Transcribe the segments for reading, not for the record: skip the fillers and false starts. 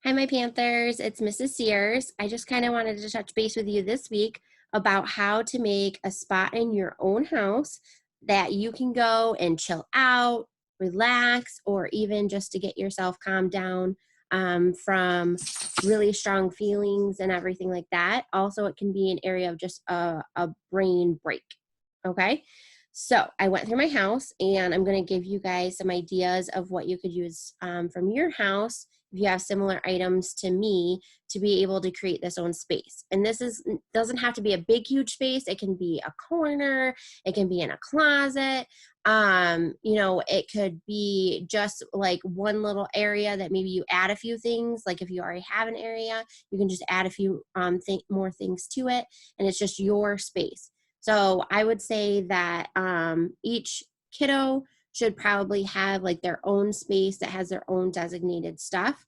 Hi, my Panthers. It's Mrs. Sears. I just kind of wanted to touch base with you this week about how to make a spot in your own house that you can go and chill out, relax, or even just to get yourself calmed down from really strong feelings and everything like that. Also, it can be an area of just a brain break. Okay. So I went through my house and I'm going to give you guys some ideas of what you could use from your house if you have similar items to me to be able to create this own space. And this doesn't have to be a big, huge space. It can be a corner. It can be in a closet. It could be just like one little area that maybe you add a few things. Like if you already have an area, you can just add a few more things to it, and it's just your space. So I would say that each kiddo should probably have like their own space that has their own designated stuff.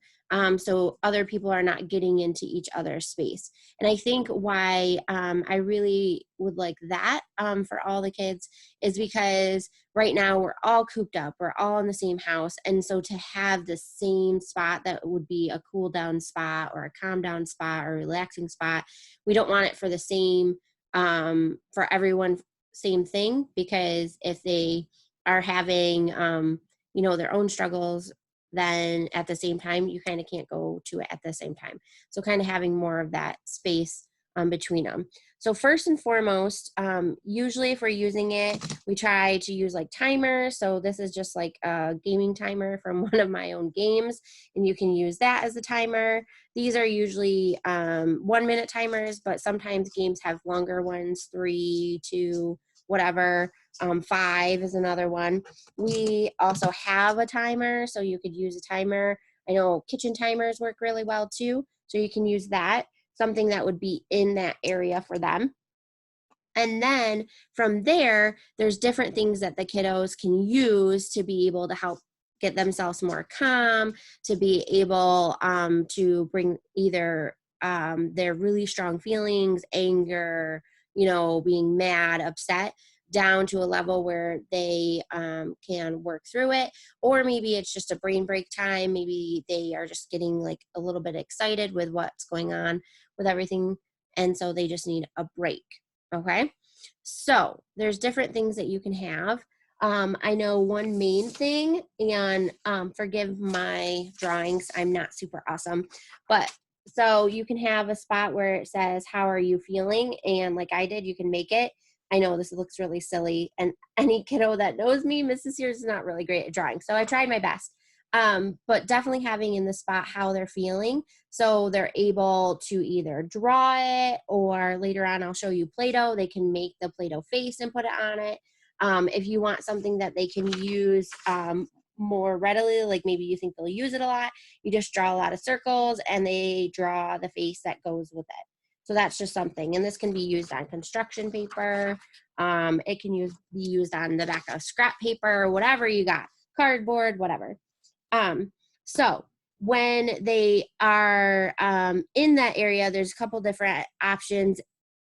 So other people are not getting into each other's space. And I think why I really would like that for all the kids is because right now we're all cooped up, we're all in the same house. And so to have the same spot that would be a cool down spot or a calm down spot or relaxing spot, we don't want it for the same, for everyone, same thing, because if they are having their own struggles, then at the same time you kind of can't go to it at the same time. So kind of having more of that space between them. So first and foremost, usually if we're using it, we try to use like timers. So this is just like a gaming timer from one of my own games, and you can use that as a timer. These are usually 1 minute timers, but sometimes games have longer ones, 3, 2, whatever. 5 is another one. We also have a timer, so you could use a timer. I know kitchen timers work really well too, so you can use that, something that would be in that area for them. And then from there, there's different things that the kiddos can use to be able to help get themselves more calm, to be able to bring either their really strong feelings, anger, being mad, upset, down to a level where they can work through it. Or maybe it's just a brain break time. Maybe they are just getting like a little bit excited with what's going on with everything. And so they just need a break. Okay, so there's different things that you can have. I know one main thing, and forgive my drawings, I'm not super awesome, but so you can have a spot where it says, how are you feeling? And like I did, you can make it. I know this looks really silly, and any kiddo that knows me, Mrs. Sears is not really great at drawing, so I tried my best. But definitely having in the spot how they're feeling, so they're able to either draw it, or later on I'll show you Play-Doh. They can make the Play-Doh face and put it on it. If you want something that they can use more readily, like maybe you think they'll use it a lot, you just draw a lot of circles and they draw the face that goes with it. So that's just something. And this can be used on construction paper. It can be used on the back of scrap paper, whatever you got, cardboard, whatever. So when they are in that area, there's a couple different options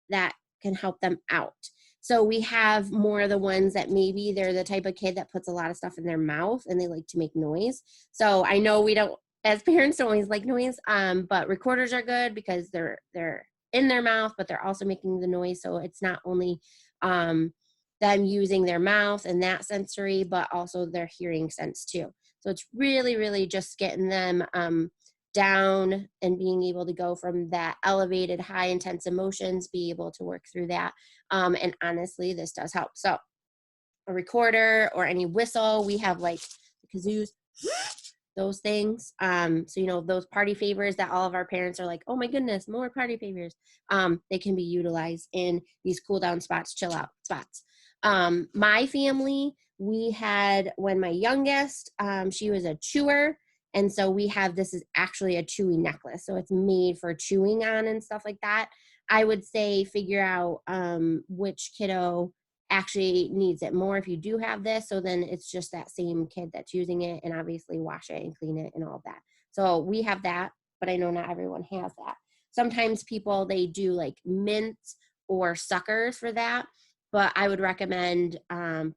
that can help them out. So we have more of the ones that maybe they're the type of kid that puts a lot of stuff in their mouth and they like to make noise. So I know we don't, as parents, don't always like noise, but recorders are good because they're in their mouth, but they're also making the noise. So it's not only them using their mouth and that sensory, but also their hearing sense too. So it's really, really just getting them down and being able to go from that elevated, high intense emotions, be able to work through that. And honestly, this does help. So a recorder or any whistle, we have like kazoos, those things. So, those party favors that all of our parents are like, oh my goodness, more party favors. They can be utilized in these cool down spots, chill out spots. My family, we had, when my youngest, she was a chewer. And so we have, this is actually a Chewy necklace. So it's made for chewing on and stuff like that. I would say figure out which kiddo actually needs it more if you do have this. So then it's just that same kid that's using it, and obviously wash it and clean it and all of that. So we have that, but I know not everyone has that. Sometimes people, they do like mints or suckers for that, but I would recommend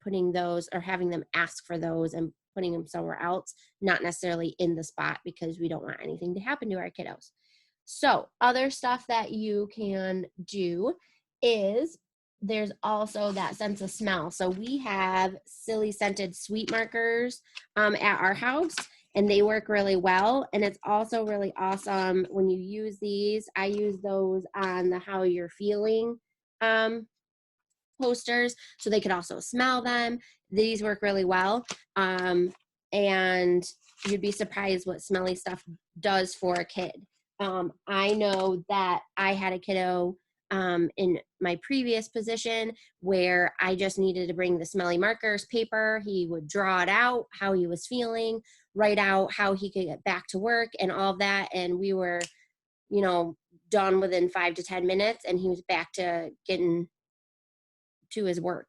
putting those or having them ask for those and putting them somewhere else, not necessarily in the spot, because we don't want anything to happen to our kiddos. So other stuff that you can do is there's also that sense of smell. So we have silly scented sweet markers at our house, and they work really well. And it's also really awesome when you use these. I use those on the How You're Feeling posters, so they could also smell them. These work really well. And you'd be surprised what smelly stuff does for a kid. I know that I had a kiddo in my previous position where I just needed to bring the Smelly Markers paper. He would draw it out, how he was feeling, write out how he could get back to work and all of that. And we were, done within 5 to 10 minutes, and he was back to getting to his work.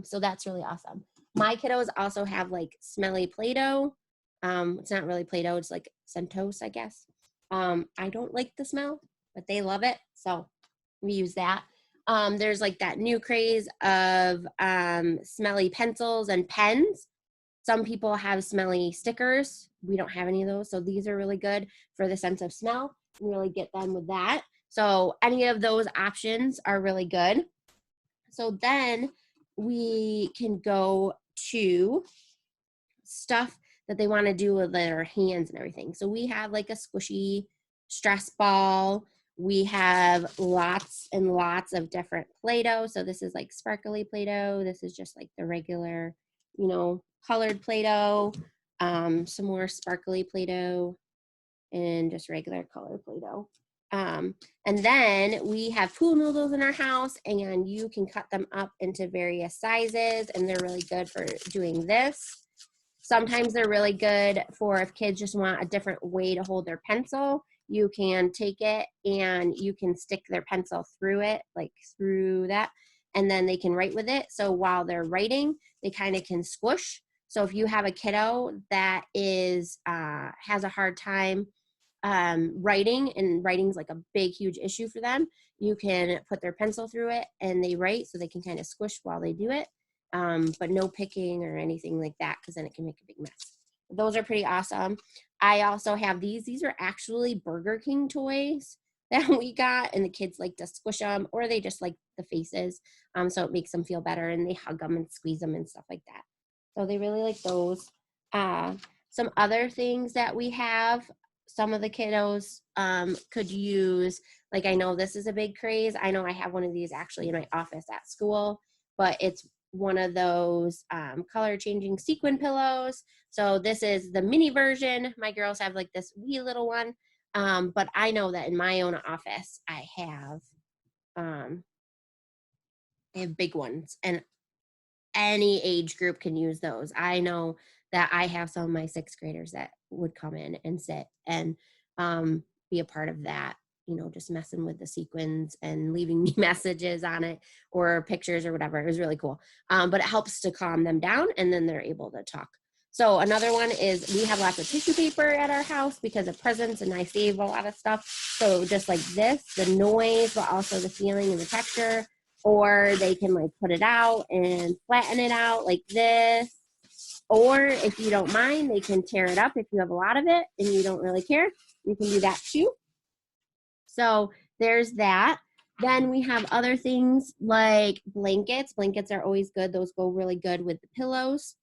So that's really awesome. My kiddos also have like Smelly Playdough. It's not really Play-Doh, it's like Centos, I guess. I don't like the smell, but they love it, so we use that. There's like that new craze of smelly pencils and pens. Some people have Smelly Stickers. We don't have any of those, so these are really good for the sense of smell and really get them with that. So any of those options are really good. So then we can go to stuff that they want to do with their hands and everything. So we have like a squishy stress ball. We have lots and lots of different Play-Doh. So this is like sparkly Play-Doh. This is just like the regular, colored Play-Doh. Some more sparkly Play-Doh and just regular colored Play-Doh. And then we have pool noodles in our house, and you can cut them up into various sizes, and they're really good for doing this. Sometimes they're really good for if kids just want a different way to hold their pencil. You can take it and you can stick their pencil through it, like through that, and then they can write with it. So while they're writing, they kind of can squish. So if you have a kiddo that is has a hard time writing, and writing's like a big, huge issue for them, you can put their pencil through it and they write, so they can kind of squish while they do it. But no picking or anything like that, because then it can make a big mess. Those are pretty awesome. I also have these. These are actually Burger King toys that we got, and the kids like to squish them, or they just like the faces. So it makes them feel better, and they hug them and squeeze them and stuff like that. So they really like those. Some other things that we have, some of the kiddos could use, like I know this is a big craze. I know I have one of these actually in my office at school, but it's one of those color changing sequin pillows. So this is the mini version. My girls have like this wee little one. But I know that in my own office, I have big ones, and any age group can use those. I know that I have some of my 6th graders that would come in and sit and be a part of that, just messing with the sequins and leaving me messages on it or pictures or whatever. It was really cool. But it helps to calm them down, and then they're able to talk. So another one is we have lots of tissue paper at our house because of presents, and I save a lot of stuff. So just like this, the noise, but also the feeling and the texture. Or they can like put it out and flatten it out like this. Or if you don't mind, they can tear it up if you have a lot of it and you don't really care. You can do that too. So there's that. Then we have other things like blankets. Blankets are always good. Those go really good with the pillows.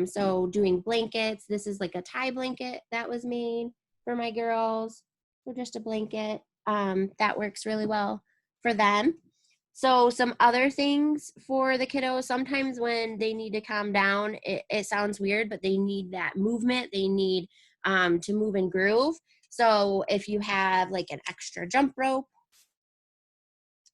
So doing blankets, this is like a tie blanket that was made for my girls. So just a blanket that works really well for them. So some other things for the kiddos, sometimes when they need to calm down, it sounds weird, but they need that movement. They need to move and groove. So if you have like an extra jump rope,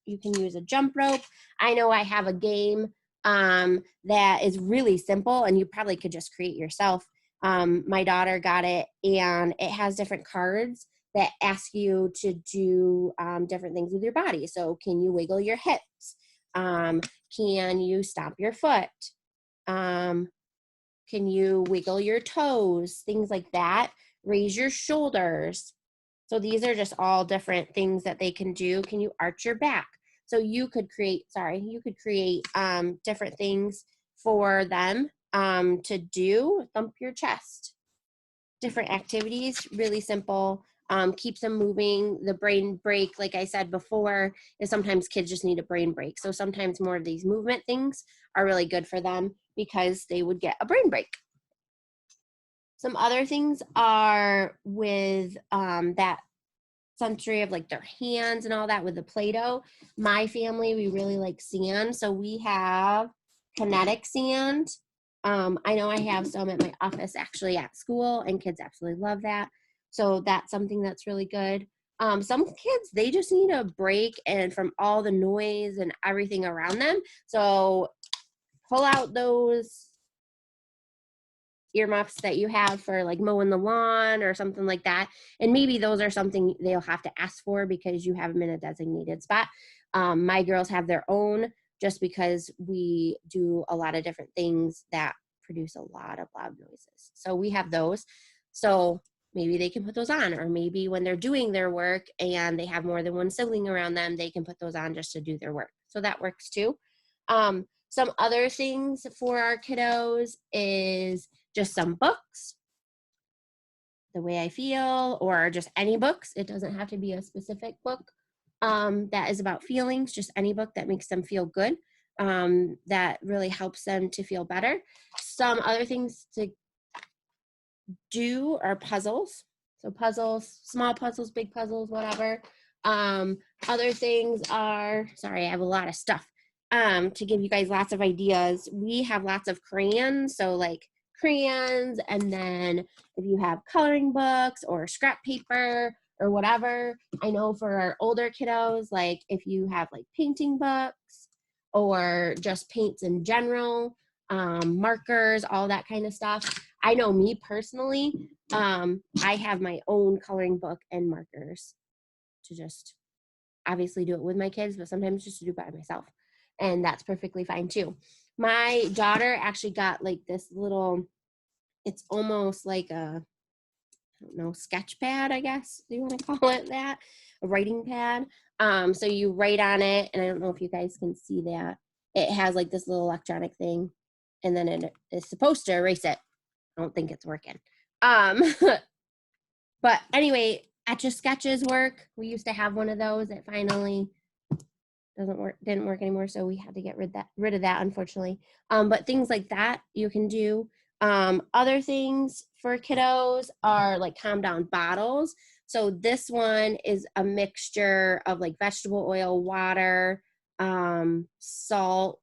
you can use a jump rope. I know I have a game that is really simple, and you probably could just create yourself. My daughter got it, and it has different cards that ask you to do different things with your body. So can you wiggle your hips? Can you stomp your foot? Can you wiggle your toes? Things like that. Raise your shoulders. So these are just all different things that they can do. Can you arch your back? So you could create, different things for them to do. Thump your chest. Different activities, really simple. Keeps them moving. The brain break, like I said before, is sometimes kids just need a brain break. So sometimes more of these movement things are really good for them because they would get a brain break. Some other things are with that sensory of like their hands and all that with the Play-Doh. My family, we really like sand. So we have Kinetics sand. I know I have some at my office actually at school, and kids absolutely love that. So that's something that's really good. Some kids, they just need a break and from all the noise and everything around them. So pull out those earmuffs that you have for like mowing the lawn or something like that. And maybe those are something they'll have to ask for because you have them in a designated spot. My girls have their own just because we do a lot of different things that produce a lot of loud noises. So we have those. So maybe they can put those on, or maybe when they're doing their work and they have more than one sibling around them, they can put those on just to do their work. So that works too. Some other things for our kiddos is just some books, The Way I Feel, or just any books. It doesn't have to be a specific book that is about feelings, just any book that makes them feel good, that really helps them to feel better. Some other things to do are puzzles. So puzzles, small puzzles, big puzzles, whatever. Other things are, sorry, I have a lot of stuff to give you guys lots of ideas. We have lots of crayons, so like crayons, and then if you have coloring books or scrap paper or whatever. I know for our older kiddos, like if you have like painting books or just paints in general, markers, all that kind of stuff. I know me personally, I have my own coloring book and markers to just obviously do it with my kids, but sometimes just to do by myself. And that's perfectly fine too. My daughter actually got like this little, it's almost like a, I don't know, sketch pad, I guess you want to call it that, a writing pad. So you write on it, and I don't know if you guys can see that. It has like this little electronic thing, and then it is supposed to erase it. I don't think it's working. But anyway, Etch a Sketches work. We used to have one of those. It finally didn't work anymore, so we had to get rid of that, unfortunately. But things like that you can do. Other things for kiddos are like calm down bottles. So this one is a mixture of like vegetable oil, water, salt,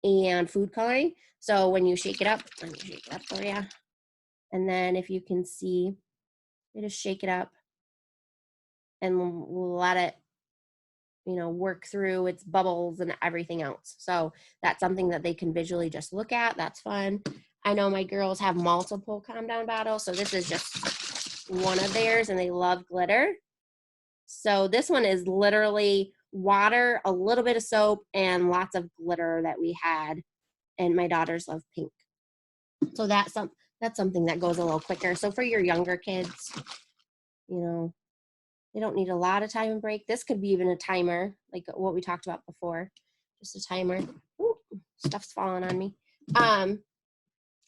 and food coloring. So when you shake it up, let me shake it up for you. And then if you can see, you just shake it up and let it, work through its bubbles and everything else. So that's something that they can visually just look at. That's fun. I know my girls have multiple calm down bottles. So this is just one of theirs, and they love glitter. So this one is literally water, a little bit of soap, and lots of glitter that we had. And my daughters love pink. So that's something that goes a little quicker. So for your younger kids, they don't need a lot of time and break. This could be even a timer, like what we talked about before, just a timer. Ooh, stuff's falling on me.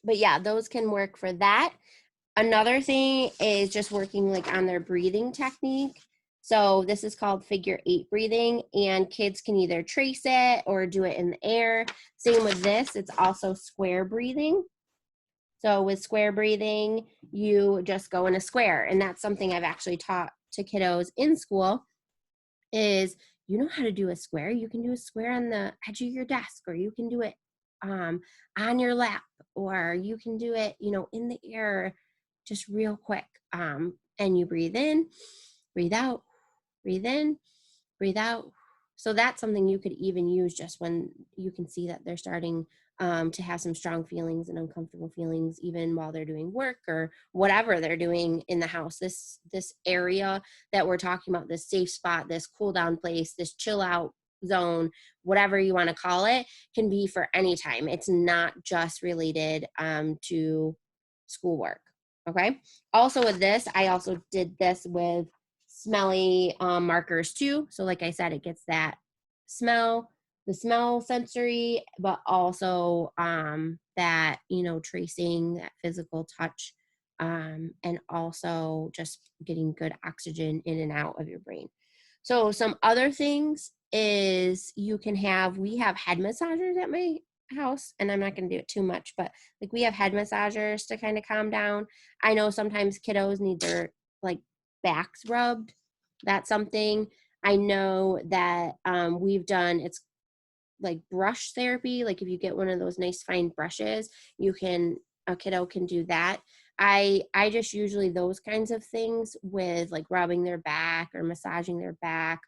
But yeah, those can work for that. Another thing is just working like on their breathing technique. So this is called figure 8 breathing, and kids can either trace it or do it in the air. Same with this, it's also square breathing. So with square breathing, you just go in a square, and that's something I've actually taught to kiddos in school is, how to do a square. You can do a square on the edge of your desk, or you can do it on your lap, or you can do it, in the air, just real quick. And you breathe in, breathe out, breathe in, breathe out. So that's something you could even use just when you can see that they're starting to have some strong feelings and uncomfortable feelings, even while they're doing work or whatever they're doing in the house. This area that we're talking about, this safe spot, this cool down place, this chill out zone, whatever you want to call it, can be for any time. It's not just related to schoolwork. Okay. Also with this, I also did this with Smelly Markers too. So like I said, it gets that smell, the smell sensory, but also that, tracing, that physical touch, and also just getting good oxygen in and out of your brain. So some other things is we have head massagers at my house, and I'm not going to do it too much, but like we have head massagers to kind of calm down. I know sometimes kiddos need their like backs rubbed. That's something I know that we've done. It's like brush therapy. Like if you get one of those nice fine brushes, a kiddo can do that. I just usually those kinds of things with like rubbing their back or massaging their back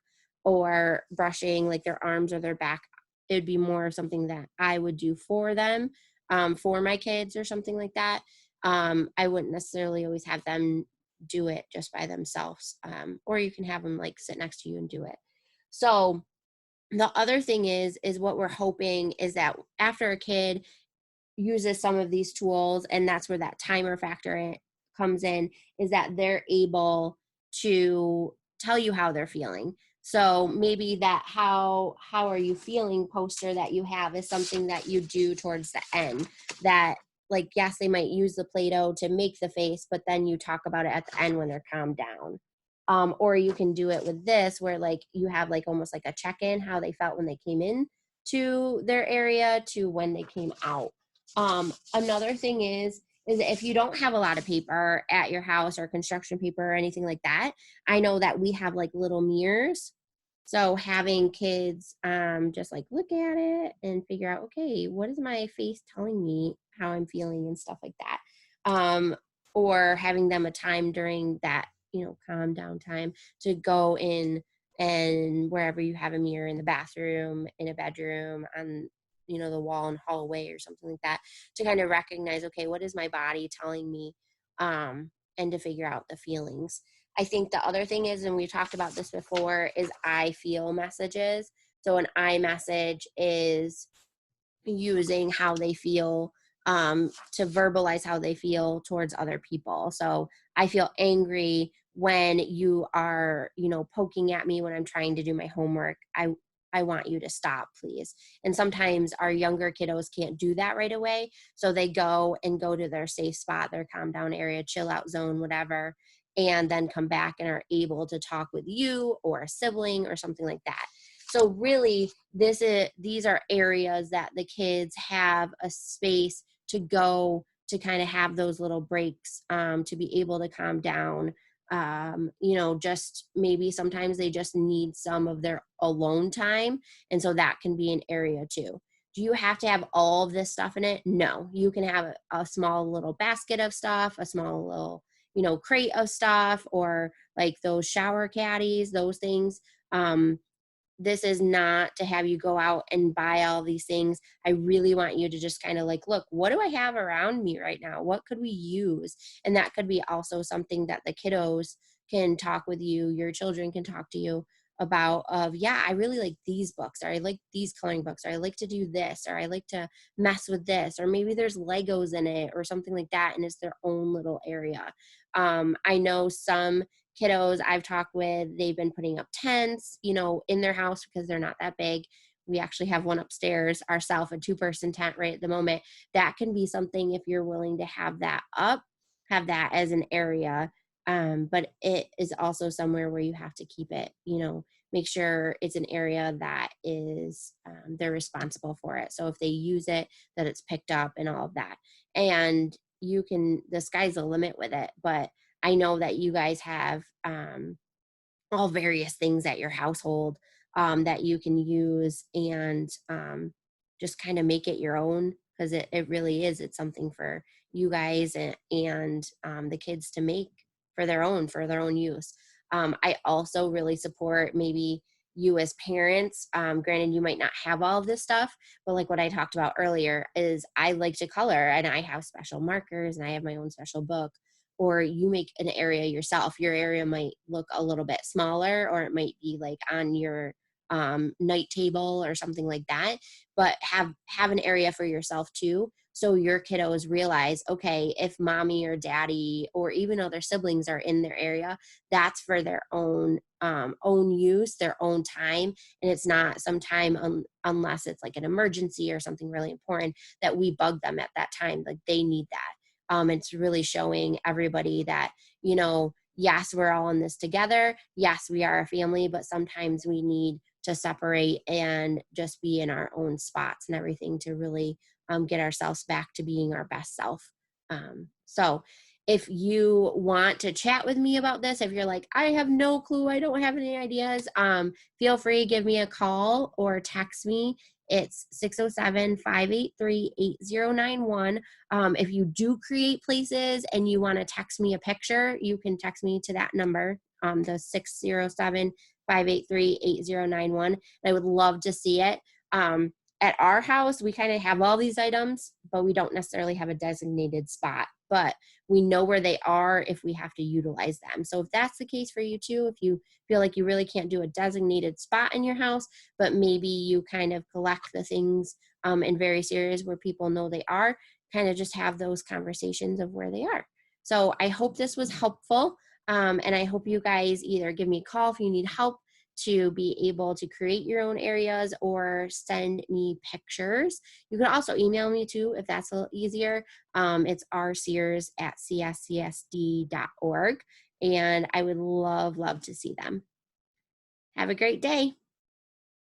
or brushing like their arms or their back. It would be more of something that I would do for them, for my kids or something like that. I wouldn't necessarily always have them do it just by themselves. Or you can have them like sit next to you and do it. So the other thing is what we're hoping is that after a kid uses some of these tools, and that's where that timer factor comes in, is that they're able to tell you how they're feeling. So maybe that how are you feeling poster that you have is something that you do towards the end, that like yes, they might use the Play-Doh to make the face, but then you talk about it at the end when they're calmed down. Or you can do it with this where like you have like almost like a check-in, how they felt when they came in to their area to when they came out. Another thing is if you don't have a lot of paper at your house or construction paper or anything like that, I know that we have like little mirrors. So having kids just like look at it and figure out, okay, what is my face telling me how I'm feeling and stuff like that. Or having them a time during that, calm down time to go in and wherever you have a mirror in the bathroom, in a bedroom, on the wall and hallway or something like that, to kind of recognize, okay, what is my body telling me, and to figure out the feelings. I think the other thing is, and we talked about this before, is I feel messages. So an I message is using how they feel, to verbalize how they feel towards other people. So I feel angry when you are, poking at me when I'm trying to do my homework. I want you to stop, please. And sometimes our younger kiddos can't do that right away. So they go to their safe spot, their calm down area, chill out zone, whatever, and then come back and are able to talk with you or a sibling or something like that. So really, these are areas that the kids have a space to go to kind of have those little breaks, to be able to calm down. Just maybe sometimes they just need some of their alone time. And so that can be an area too. Do you have to have all of this stuff in it? No, you can have a small little basket of stuff, a small little, crate of stuff, or like those shower caddies, those things. This is not to have you go out and buy all these things. I really want you to just kind of like, look, what do I have around me right now? What could we use? And that could be also something that the kiddos can talk with you. Your children can talk to you about yeah, I really like these books, or I like these coloring books, or I like to do this, or I like to mess with this, or maybe there's Legos in it or something like that. And it's their own little area. I know some kiddos I've talked with, they've been putting up tents, in their house because they're not that big. We actually have one upstairs ourselves, a 2-person tent right at the moment. That can be something, if you're willing to have that up, have that as an area. But it is also somewhere where you have to keep it, make sure it's an area that is, they're responsible for it. So if they use it, that it's picked up and all of that. And the sky's the limit with it. But I know that you guys have all various things at your household, that you can use, and just kind of make it your own, because it really is. It's something for you guys and the kids to make for their own use. I also really support maybe you as parents. Granted, you might not have all of this stuff, but like what I talked about earlier is I like to color, and I have special markers, and I have my own special book. Or you make an area yourself. Your area might look a little bit smaller, or it might be like on your night table or something like that, but have an area for yourself too. so your kiddos realize, okay, if mommy or daddy or even other siblings are in their area, that's for their own use, their own time, and it's not some time unless it's like an emergency or something really important that we bug them at that time. Like they need that. It's really showing everybody that, yes, we're all in this together. Yes, we are a family, but sometimes we need to separate and just be in our own spots and everything to really get ourselves back to being our best self. So if you want to chat with me about this, if you're like, I have no clue, I don't have any ideas, feel free to give me a call or text me. It's 607-583-8091. If you do create places and you want to text me a picture, you can text me to that number, the 607-583-8091. I would love to see it. At our house, we kind of have all these items, but we don't necessarily have a designated spot, but we know where they are if we have to utilize them. So if that's the case for you too, if you feel like you really can't do a designated spot in your house, but maybe you kind of collect the things in various areas where people know they are, kind of just have those conversations of where they are. So I hope this was helpful. And I hope you guys either give me a call if you need help to be able to create your own areas or send me pictures. You can also email me too if that's a little easier. It's rsears@cscsd.org, and I would love to see them. Have a great day.